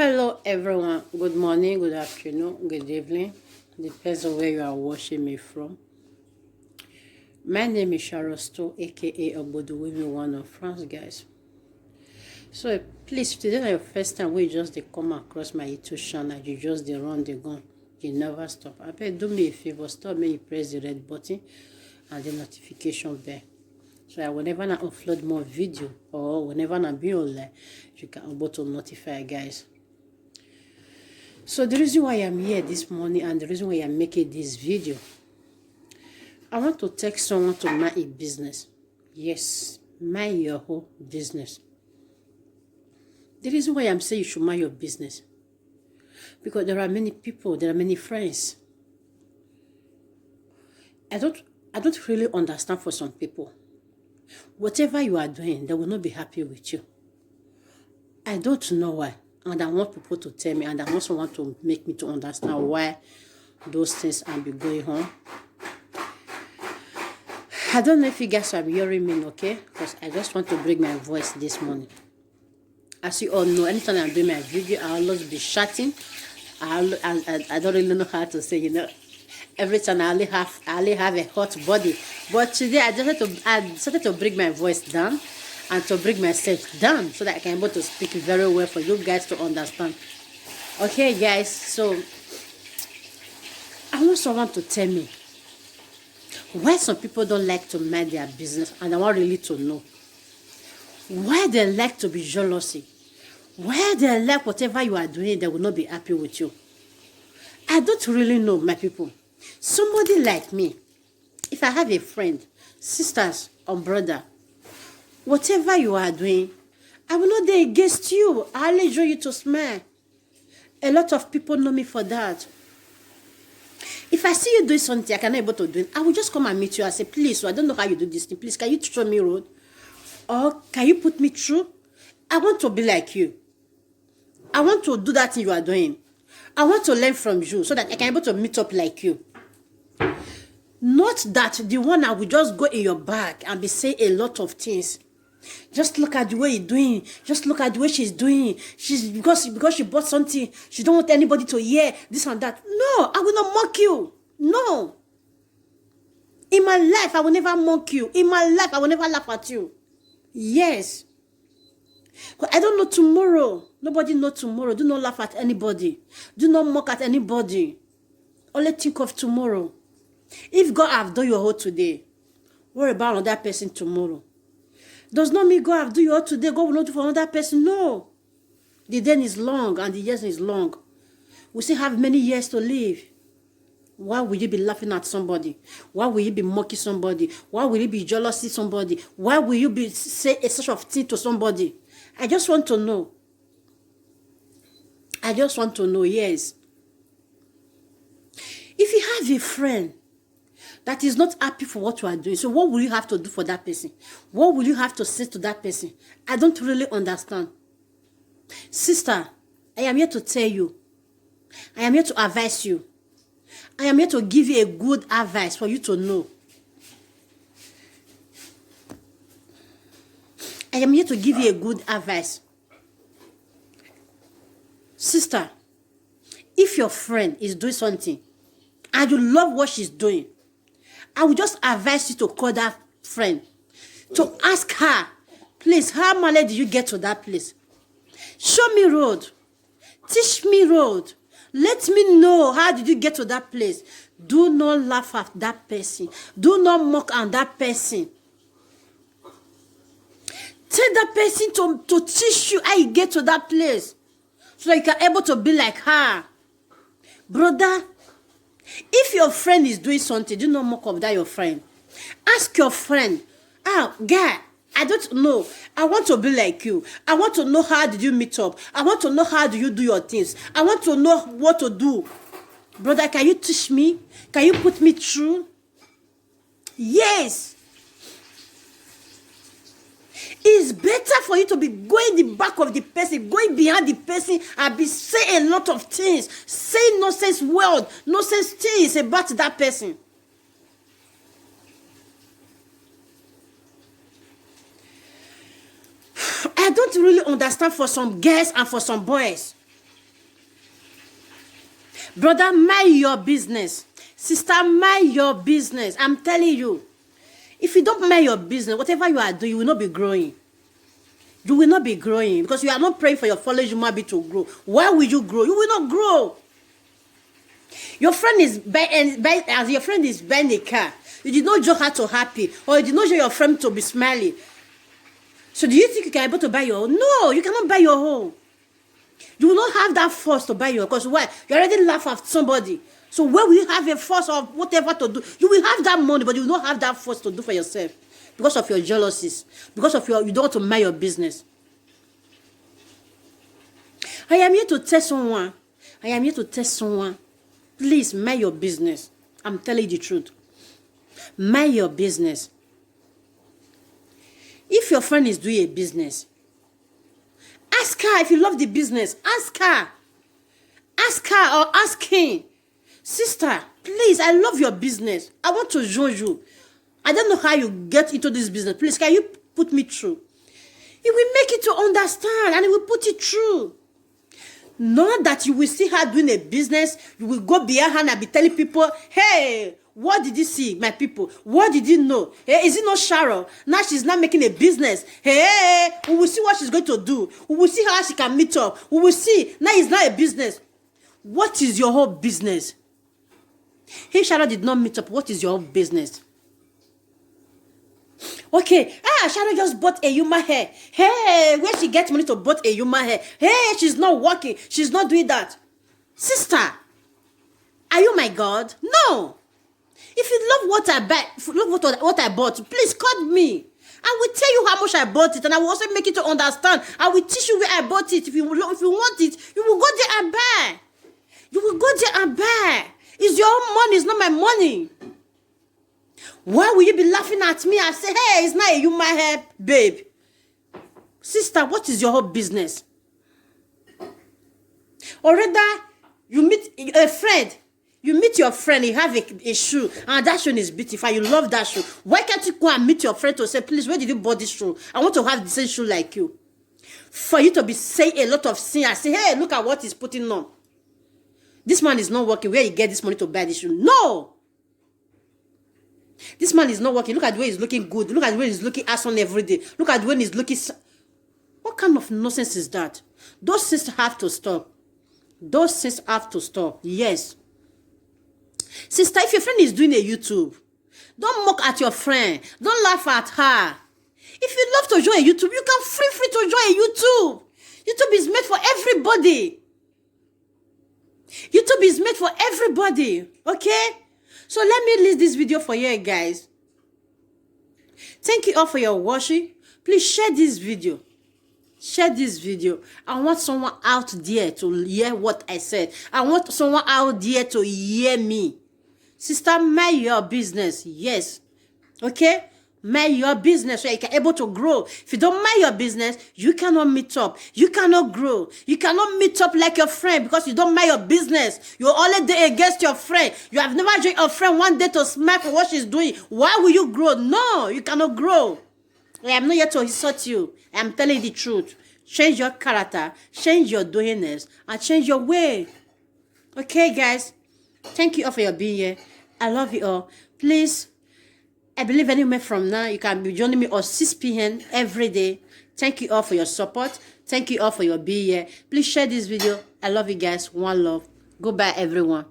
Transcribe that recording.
Hello everyone, good morning, good afternoon, good evening. Depends on where you are watching me from. My name is Sharosto, aka Obodowomi, one of France, guys. So please, if today is your first time we just dey come across my YouTube channel, you just dey run the gun, you never stop. Abeg do me a favor, stop me, you press the red button and the notification bell. So that whenever I upload more video or whenever I be online, you can able to notify, guys. So the reason why I'm here this morning and the reason why I'm making this video, I want to take someone to mind a business. Yes, mind your whole business. The reason why I'm saying you should mind your business, because there are many people, there are many friends. I don't really understand for some people. Whatever you are doing, they will not be happy with you. I don't know why. And I want people to tell me, and I also want to make me to understand why those things are be going on. I don't know if you guys are hearing me, okay? Because I just want to bring my voice this morning. As you all know, anytime I'm doing my video, I always be shouting. I don't really know how to say, every time I only have a hot body. But today I decided to bring my voice down and to bring myself down so that I can be able to speak very well for you guys to understand. Okay, guys, so I want someone to tell me why some people don't like to mind their business, and I want really to know why they like to be jealousy. Why they like whatever you are doing, they will not be happy with you. I don't really know, my people. Somebody like me, if I have a friend, sisters or brother, whatever you are doing, I will not be against you. I'll enjoy you to smile. A lot of people know me for that. If I see you doing something I cannot able to do it, I will just come and meet you and say, please, so I don't know how you do this thing. Please, can you show me road? Or can you put me through? I want to be like you. I want to do that thing you are doing. I want to learn from you so that I can be able to meet up like you. Not that the one I will just go in your back and be saying a lot of things. Just look at the way you're doing. Just look at the way she's doing. She's because she bought something. She don't want anybody to hear this and that. No, I will not mock you. No. In my life, I will never mock you. In my life, I will never laugh at you. Yes. But I don't know tomorrow. Nobody knows tomorrow. Do not laugh at anybody. Do not mock at anybody. Only think of tomorrow. If God have done your whole today, worry about another person tomorrow. Does not mean God have done your whole today, God will not do for another person. No. The day is long and the years is long. We still have many years to live. Why will you be laughing at somebody? Why will you be mocking somebody? Why will you be jealous of somebody? Why will you be say a such of thing to somebody? I just want to know. I just want to know, yes. If you have a friend that is not happy for what you are doing, so what will you have to do for that person? What will you have to say to that person? I don't really understand. Sister, I am here to tell you. I am here to advise you. I am here to give you a good advice for you to know. I am here to give you a good advice. Sister, if your friend is doing something and you love what she's doing, I will just advise you to call that friend, to ask her, please, how many did you get to that place? Show me road. Teach me road. Let me know how did you get to that place. Do not laugh at that person. Do not mock at that person. Tell that person to teach you how you get to that place, so that you can able to be like her. Brother, if your friend is doing something, do not mock of that your friend. Ask your friend, guy, I don't know. I want to be like you. I want to know how did you meet up. I want to know how do you do your things. I want to know what to do. Brother, can you teach me? Can you put me through? Yes. It's better for you to be going the back of the person, going behind the person, and be saying a lot of things, saying nonsense word, nonsense things about that person. I don't really understand for some girls and for some boys. Brother, mind your business. Sister, mind your business. I'm telling you. If you don't mind your business, whatever you are doing, you will not be growing. You will not be growing because you are not praying for your fellow human being to grow. Why will you grow? You will not grow. Your friend is as your friend is buying a car. You did not show her to happy, or you did not show your friend to be smiling. So do you think you can be able to buy your own? No, you cannot buy your own. You will not have that force to buy your own because why? You already laugh at somebody. So where will you have a force of whatever to do? You will have that money, but you will not have that force to do for yourself because of your jealousies, because of you don't want to mind your business. I am here to tell someone. I am here to tell someone. Please mind your business. I'm telling you the truth. Mind your business. If your friend is doing a business, ask her if you love the business. Ask her. Ask her or ask him. Sister, please, I love your business. I want to join you. I don't know how you get into this business. Please, can you put me through? He will make it to understand and he will put it through. Not that you will see her doing a business, you will go behind her and be telling people, hey, what did you see, my people? What did you know? Hey, is it not Cheryl? Now she's not making a business. Hey, we will see what she's going to do. We will see how she can meet up. We will see. Now it's not a business. What is your whole business? Hey, Cheryl did not meet up. What is your whole business? Okay, Cheryl just bought a human hair. Hey, where she gets money to buy a human hair? Hey, she's not working. She's not doing that. Sister, are you my God? No. If you love what I buy, love what I bought, please call me. I will tell you how much I bought it, and I will also make you to understand. I will teach you where I bought it. If you want it, you will go there and buy. You will go there and buy. It's your own money. It's not my money. Why will you be laughing at me and say, hey, it's not a human hair, babe? Sister, what is your whole business? Or rather, you meet a friend. You meet your friend, you have a shoe, and that shoe is beautiful. You love that shoe. Why can't you go and meet your friend to say, please, where did you buy this shoe? I want to have the same shoe like you. For you to be saying a lot of things and say, hey, look at what he's putting on. This man is not working. Where you get this money to buy this shoe? No. This man is not working. Look at the way he's looking good. Look at the way he's looking ass on every day. Look at the way he's looking. What kind of nonsense is that? Those things have to stop. Those things have to stop. Yes. Sister, if your friend is doing a YouTube, don't mock at your friend. Don't laugh at her. If you love to join a YouTube, you can free to join a YouTube. YouTube is made for everybody. YouTube is made for everybody. Okay? So let me leave this video for you guys. Thank you all for your watching. Please share this video. Share this video. I want someone out there to hear what I said. I want someone out there to hear me. Sister, mind your business. Yes. Okay? Mind your business so you can able to grow. If you don't mind your business, you cannot meet up. You cannot grow. You cannot meet up like your friend because you don't mind your business. You're always there against your friend. You have never joined your friend one day to smile for what she's doing. Why will you grow? No, you cannot grow. I am not here to insult you. I am telling you the truth. Change your character, change your doingness, and change your way. Okay, guys? Thank you all for your being here. I love you all. Please, I believe any moment from now, you can be joining me on 6 p.m. every day. Thank you all for your support. Thank you all for your being here. Please share this video. I love you guys. One love. Goodbye, everyone.